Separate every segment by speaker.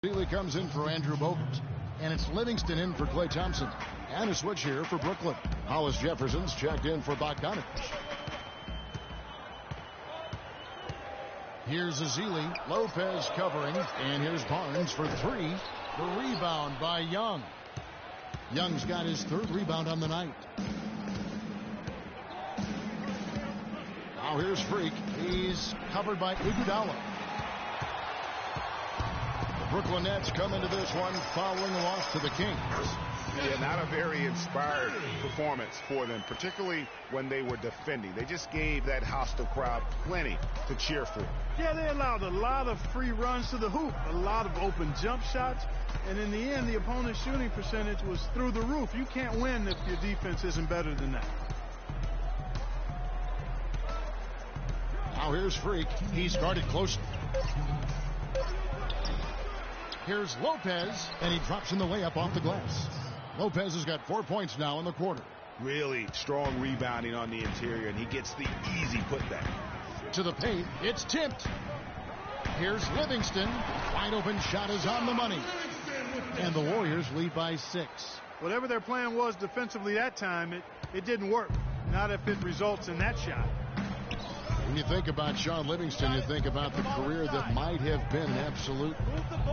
Speaker 1: Seeley comes in for Andrew Bogut. And it's Livingston in for Klay Thompson. And a switch here for Brooklyn. Hollis Jefferson's checked in for Bogdanovic. Here's Azili. Lopez covering. And here's Barnes for three. The rebound by Young. Young's got his third rebound on the night. Now here's Freak. He's covered by Iguodala. The Brooklyn Nets come into this one following a loss to the Kings.
Speaker 2: Yeah, not a very inspired performance for them, particularly when they were defending. They just gave that hostile crowd plenty to cheer for.
Speaker 3: Yeah, they allowed a lot of free runs to the hoop, a lot of open jump shots, and in the end, the opponent's shooting percentage was through the roof. You can't win if your defense isn't better than that.
Speaker 1: Now here's Freak. He's guarded closely. Here's Lopez, and he drops in the layup off the glass. Lopez has got 4 points now in the quarter.
Speaker 2: Really strong rebounding on the interior, and he gets the easy putback.
Speaker 1: To the paint, it's tipped. Here's Livingston. Wide open shot is on the money. And the Warriors lead by 6.
Speaker 3: Whatever their plan was defensively that time, it didn't work. Not if it results in that shot.
Speaker 1: When you think about Shaun Livingston, you think about the career that might have been an absolute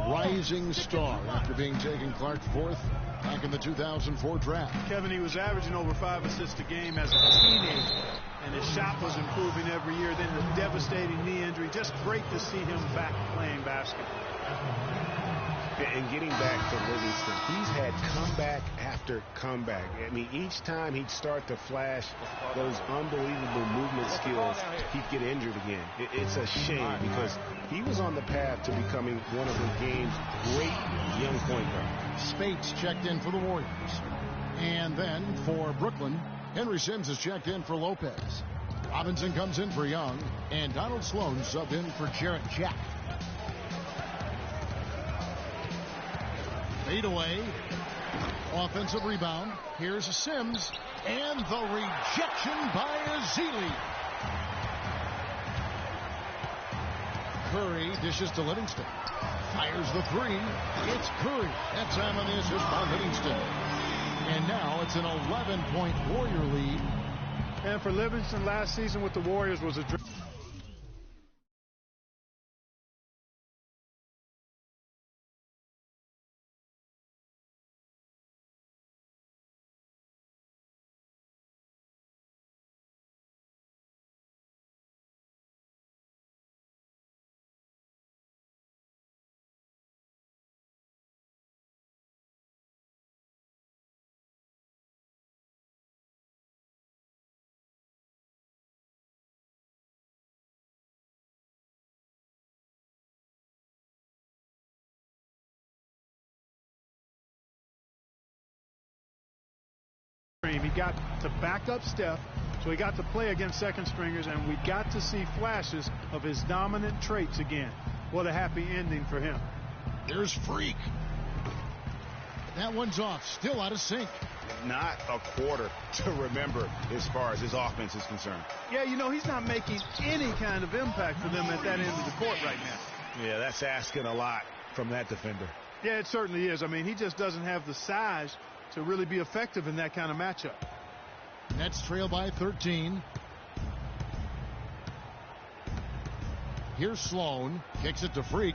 Speaker 1: rising star after being taken Clark fourth back in the 2004 draft.
Speaker 3: Kevin, he was averaging over 5 assists a game as a teenager, and his shot was improving every year. Then the devastating knee injury. Just great to see him back playing basketball.
Speaker 2: And getting back to Livingston, he's had comeback after comeback. I mean, each time he'd start to flash those unbelievable movement skills, he'd get injured again. It's a shame because he was on the path to becoming one of the game's great young point guards.
Speaker 1: Spates checked in for the Warriors. And then for Brooklyn, Henry Sims is checked in for Lopez. Robinson comes in for Young, and Donald Sloan subbed in for Jarrett Jack. Fade away. Offensive rebound. Here's Sims. And the rejection by Azili. Curry dishes to Livingston. Fires the three. It's Curry. That time on the assist by Livingston. And now it's an 11-point Warrior lead.
Speaker 3: And for Livingston, last season with the Warriors was a He got to back up Steph, so he got to play against second stringers, and we got to see flashes of his dominant traits again. What a happy ending for him.
Speaker 1: Here's Freak. That one's off, still out of sync.
Speaker 2: Not a quarter to remember as far as his offense is concerned.
Speaker 3: Yeah, you know, he's not making any kind of impact for them at that end of the court right now.
Speaker 2: Yeah, that's asking a lot from that defender.
Speaker 3: Yeah, it certainly is. I mean, he just doesn't have the size to really be effective in that kind of matchup.
Speaker 1: Nets trail by 13. Here's Sloan. Kicks it to Freak.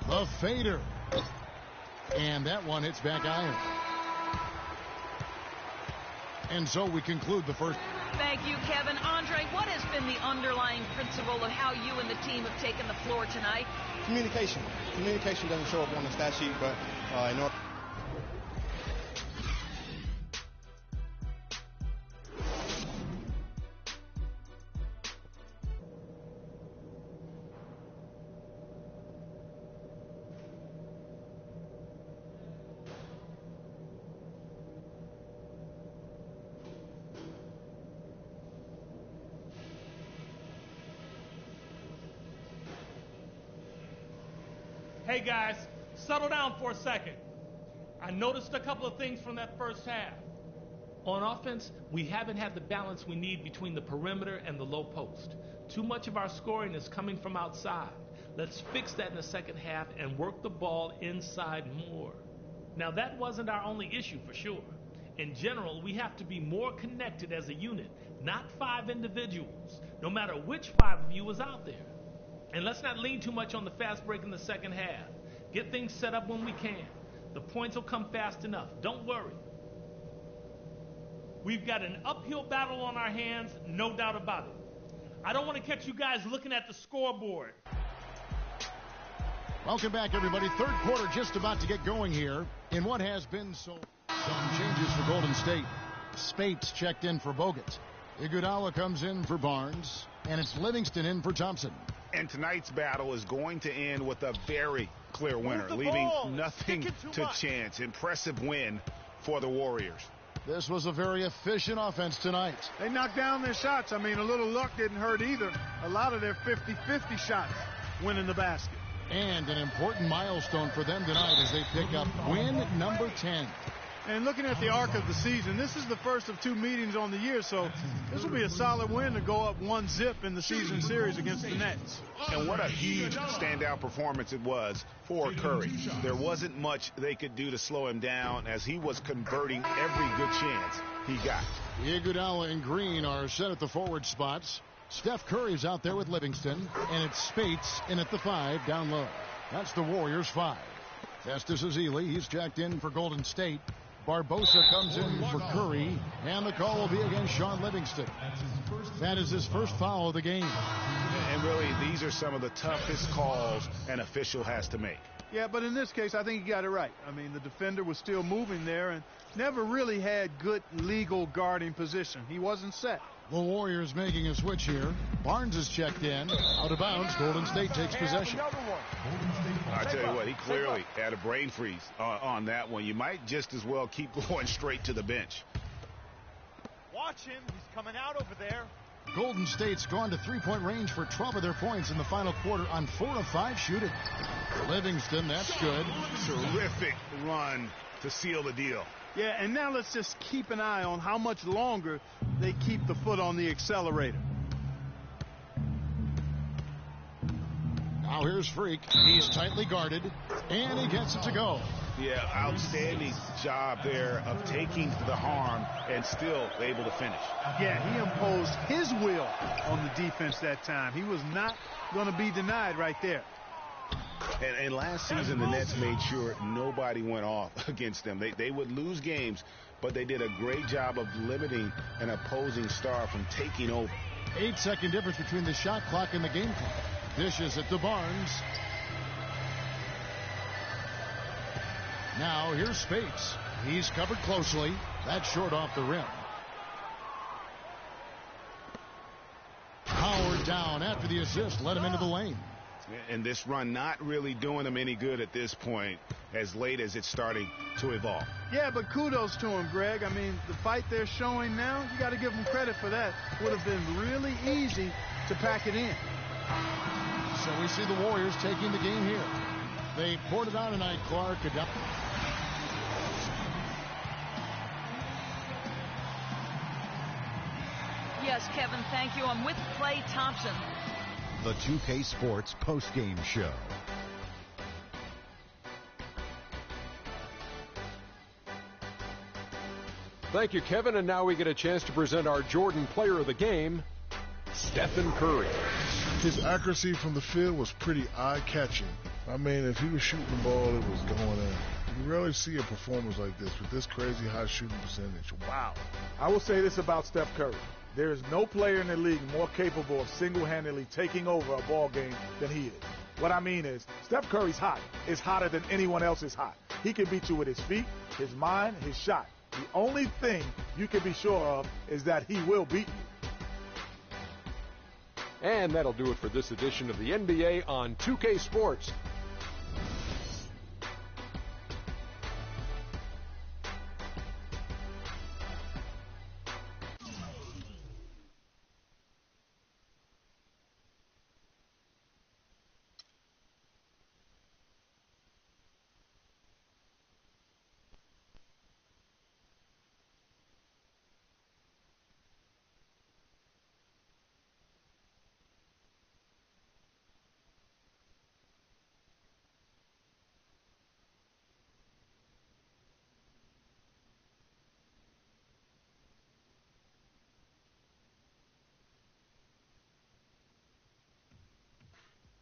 Speaker 1: The fader. And that one hits back iron. And so we conclude the first.
Speaker 4: Thank you, Kevin. Andre, what has been the underlying principle of how you and the team have taken the floor tonight?
Speaker 5: Communication. Communication doesn't show up on the stat sheet, but in order.
Speaker 6: Hey guys, settle down for a second. I noticed a couple of things from that first half. On offense, we haven't had the balance we need between the perimeter and the low post. Too much of our scoring is coming from outside. Let's fix that in the second half and work the ball inside more. Now, that wasn't our only issue for sure. In general, we have to be more connected as a unit, not 5 individuals, no matter which 5 of you is out there. And let's not lean too much on the fast break in the second half. Get things set up when we can. The points will come fast enough. Don't worry. We've got an uphill battle on our hands, no doubt about it. I don't want to catch you guys looking at the scoreboard.
Speaker 1: Welcome back, everybody. Third quarter just about to get going here in what has been some changes for Golden State. Spates checked in for Bogut. Iguodala comes in for Barnes, and it's Livingston in for Thompson.
Speaker 2: And tonight's battle is going to end with a very clear winner, leaving nothing to chance. Impressive win for the Warriors.
Speaker 1: This was a very efficient offense tonight.
Speaker 3: They knocked down their shots. I mean, a little luck didn't hurt either. A lot of their 50-50 shots went in the basket.
Speaker 1: And an important milestone for them tonight as they pick up win number 10.
Speaker 3: And looking at the arc of the season, this is the first of 2 meetings on the year, so this will be a solid win to go up 1-0 in the season series against the Nets.
Speaker 2: And what a huge standout performance it was for Curry. There wasn't much they could do to slow him down as he was converting every good chance he got.
Speaker 1: Iguodala and Green are set at the forward spots. Steph Curry's out there with Livingston, and it's Spates in at the 5 down low. That's the Warriors 5. Festus Ezeli, he's checked in for Golden State. Barbosa comes in for Curry, and the call will be against Sean Livingston. That is his first foul of the game.
Speaker 2: And really, these are some of the toughest calls an official has to make.
Speaker 3: Yeah, but in this case, I think he got it right. I mean, the defender was still moving there and never really had good legal guarding position. He wasn't set.
Speaker 1: The Warriors making a switch here. Barnes is checked in. Out of bounds. Golden State takes possession.
Speaker 2: I tell you what, he clearly had a brain freeze on that one. You might just as well keep going straight to the bench.
Speaker 7: Watch him. He's coming out over there.
Speaker 1: Golden State's gone to three-point range for 12 of their points in the final quarter on 4 of 5 shooting. Livingston, that's good.
Speaker 2: Terrific run to seal the deal.
Speaker 3: Yeah, and now let's just keep an eye on how much longer they keep the foot on the accelerator.
Speaker 1: Now here's Freak. He's tightly guarded, and he gets it to go.
Speaker 2: Yeah, outstanding job there of taking the harm and still able to finish.
Speaker 3: Yeah, he imposed his will on the defense that time. He was not going to be denied right there.
Speaker 2: And last season, the Nets made sure nobody went off against them. They would lose games, but they did a great job of limiting an opposing star from taking over.
Speaker 1: 8-second difference between the shot clock and the game clock. Dishes it to Barnes. Now here's Spates. He's covered closely. That's short off the rim. Howard down after the assist. Let him into the lane.
Speaker 2: And this run not really doing them any good at this point, as late as it's starting to evolve.
Speaker 3: Yeah, but kudos to him, Greg. I mean, the fight they're showing now, you got to give them credit for that. Would have been really easy to pack it in.
Speaker 1: So we see the Warriors taking the game here. They poured it on tonight, Clark.
Speaker 4: Yes, Kevin, thank you. I'm with Klay Thompson.
Speaker 8: The 2K Sports postgame show.
Speaker 9: Thank you, Kevin. And now we get a chance to present our Jordan Player of the Game, Stephen Curry.
Speaker 10: His accuracy from the field was pretty eye-catching. I mean, if he was shooting the ball, it was going in. You rarely see a performance like this with this crazy high shooting percentage. Wow.
Speaker 11: I will say this about Steph Curry. There is no player in the league more capable of single-handedly taking over a ball game than he is. What I mean is, Steph Curry's hot. Is hotter than anyone else is hot. He can beat you with his feet, his mind, his shot. The only thing you can be sure of is that he will beat you.
Speaker 9: And that'll do it for this edition of the NBA on 2K Sports.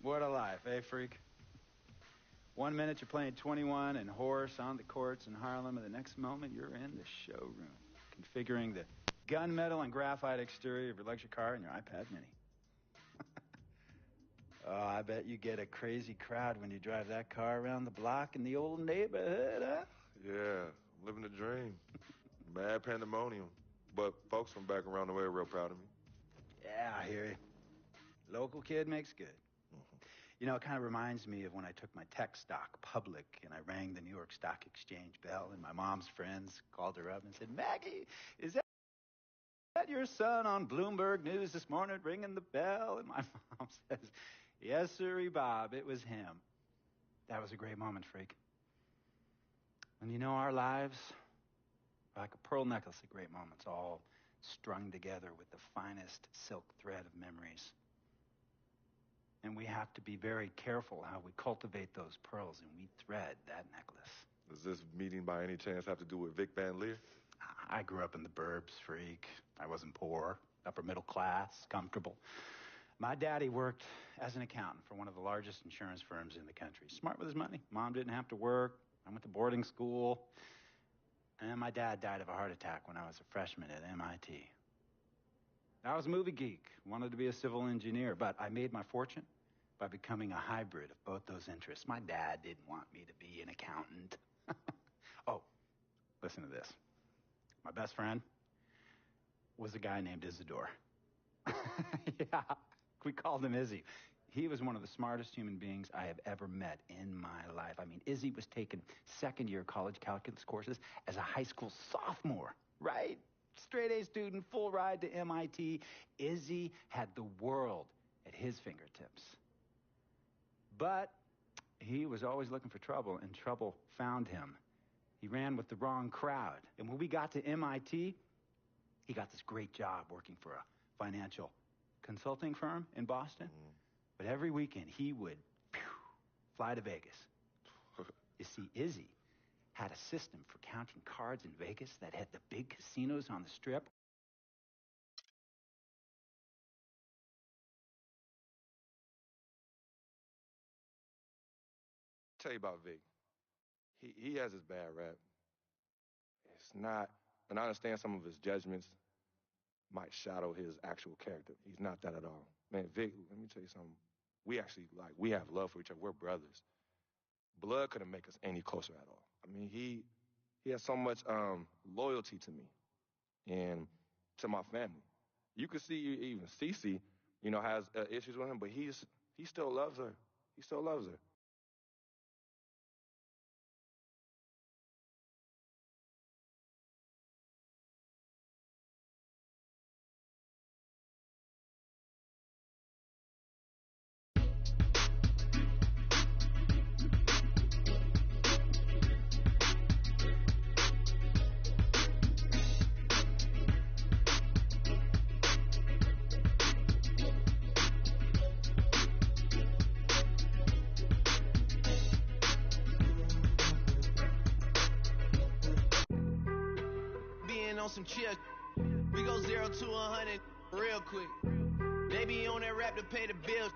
Speaker 12: What a life, eh, freak? 1 minute you're playing 21 and horse on the courts in Harlem, and the next moment you're in the showroom, configuring the gunmetal and graphite exterior of your luxury car and your iPad Mini. Oh, I bet you get a crazy crowd when you drive that car around the block in the old neighborhood, huh?
Speaker 13: Yeah, I'm living the dream. Mad pandemonium. But folks from back around the way are real proud of me.
Speaker 12: Yeah, I hear you. Local kid makes good. You know, it kind of reminds me of when I took my tech stock public and I rang the New York Stock Exchange bell, and my mom's friends called her up and said, Maggie, is that your son on Bloomberg News this morning ringing the bell? And my mom says, yes, sirree, Bob, it was him. That was a great moment, freak. And you know, our lives are like a pearl necklace of great moments, all strung together with the finest silk thread of memories. And we have to be very careful how we cultivate those pearls and we thread that necklace.
Speaker 13: Does this meeting by any chance have to do with Vic Van Leer?
Speaker 12: I grew up in the burbs, freak. I wasn't poor, upper middle class, comfortable. My daddy worked as an accountant for one of the largest insurance firms in the country. Smart with his money. Mom didn't have to work. I went to boarding school. And my dad died of a heart attack when I was a freshman at MIT. I was a movie geek, wanted to be a civil engineer, but I made my fortune by becoming a hybrid of both those interests. My dad didn't want me to be an accountant. Oh, listen to this. My best friend was a guy named Isidore. Yeah, we called him Izzy. He was one of the smartest human beings I have ever met in my life. I mean, Izzy was taking second-year college calculus courses as a high school sophomore, right? Straight-A student, full ride to MIT. Izzy had the world at his fingertips. But he was always looking for trouble, and trouble found him. He ran with the wrong crowd. And when we got to MIT, he got this great job working for a financial consulting firm in Boston. But every weekend, he would fly to Vegas. You see, Izzy had a system for counting cards in Vegas that had the big casinos on the Strip.
Speaker 13: Tell you about Vic. He has his bad rap. It's not, and I understand some of his judgments might shadow his actual character. He's not that at all. Man, Vic, let me tell you something. We have love for each other. We're brothers. Blood couldn't make us any closer at all. I mean, he has so much loyalty to me and to my family. You can see even Cece, has issues with him, but he still loves her. He still loves her.
Speaker 14: Some chill. We go 0 to 100 real quick. They be on that rap to pay the bills.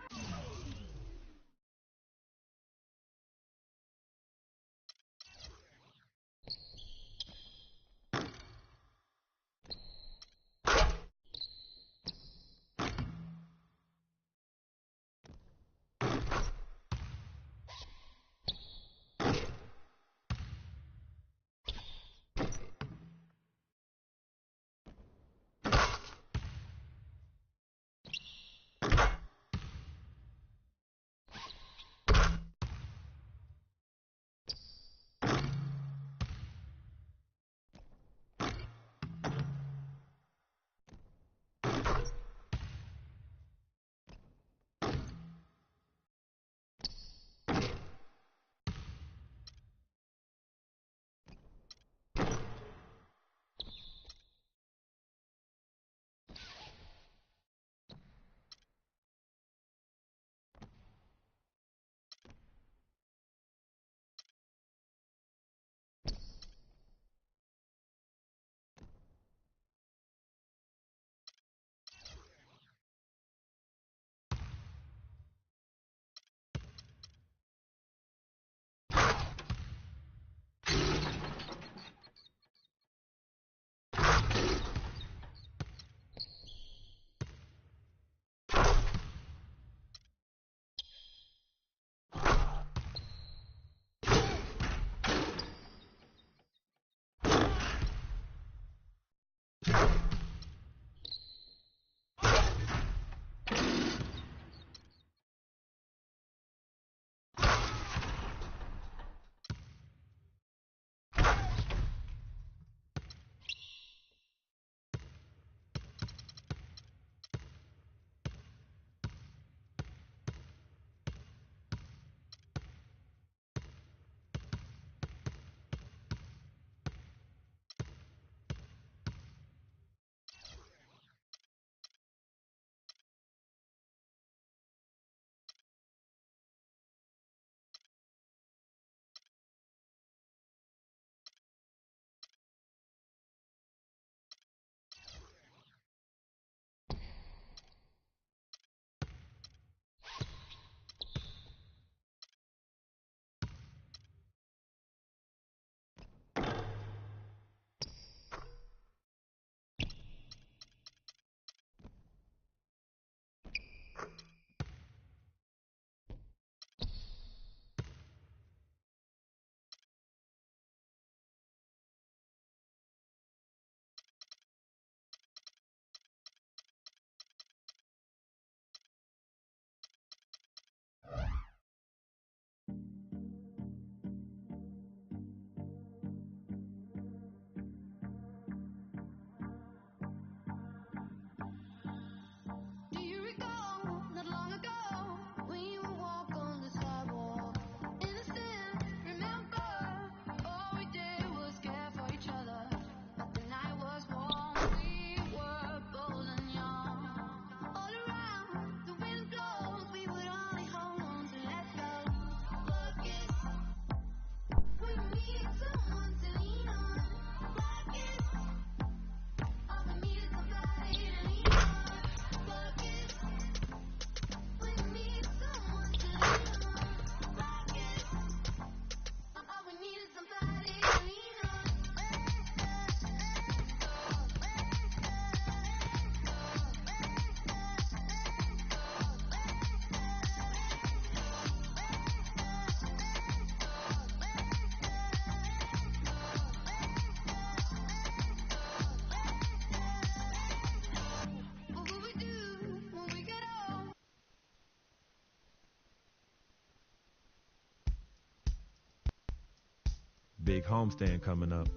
Speaker 15: big homestand coming up.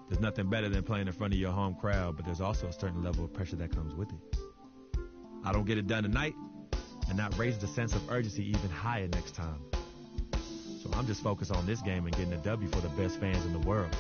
Speaker 15: There's nothing better than playing in front of your home crowd, but there's also a certain level of pressure that comes with it. I don't get it done tonight, and that raises the sense of urgency even higher next time. So I'm just focused on this game and getting a W for the best fans in the world.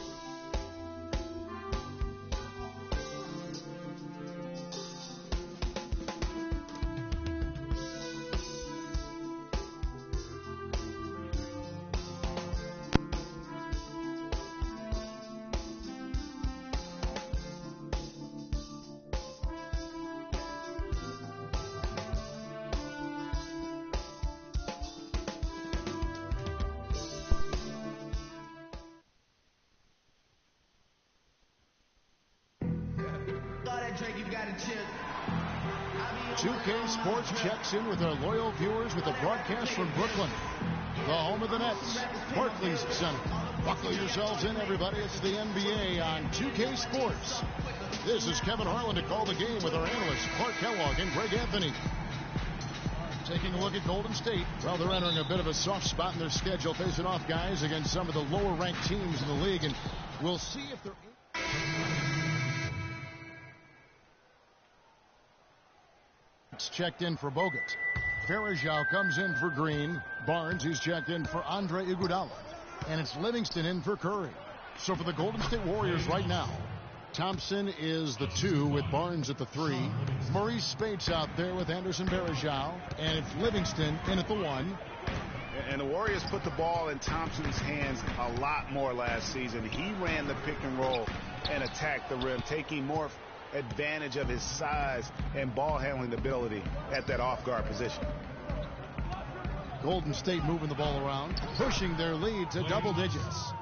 Speaker 1: Sports checks in with our loyal viewers with a broadcast from Brooklyn, the home of the Nets, Barclays Center. Buckle yourselves in, everybody. It's the NBA on 2K Sports. This is Kevin Harlan to call the game with our analysts Clark Kellogg and Greg Anthony. Taking a look at Golden State. Well, they're entering a bit of a soft spot in their schedule, facing off guys against some of the lower-ranked teams in the league, and we'll see if they're... Checked in for Bogut. Farajao comes in for Green. Barnes, he's checked in for Andre Iguodala. And it's Livingston in for Curry. So for the Golden State Warriors right now, Thompson is the 2 with Barnes at the 3. Maurice Spates out there with Anderson Varejao. And it's Livingston in at the 1.
Speaker 2: And the Warriors put the ball in Thompson's hands a lot more last season. He ran the pick and roll and attacked the rim, taking more advantage of his size and ball handling ability at that off-guard position.
Speaker 1: Golden State moving the ball around, pushing their lead to double digits.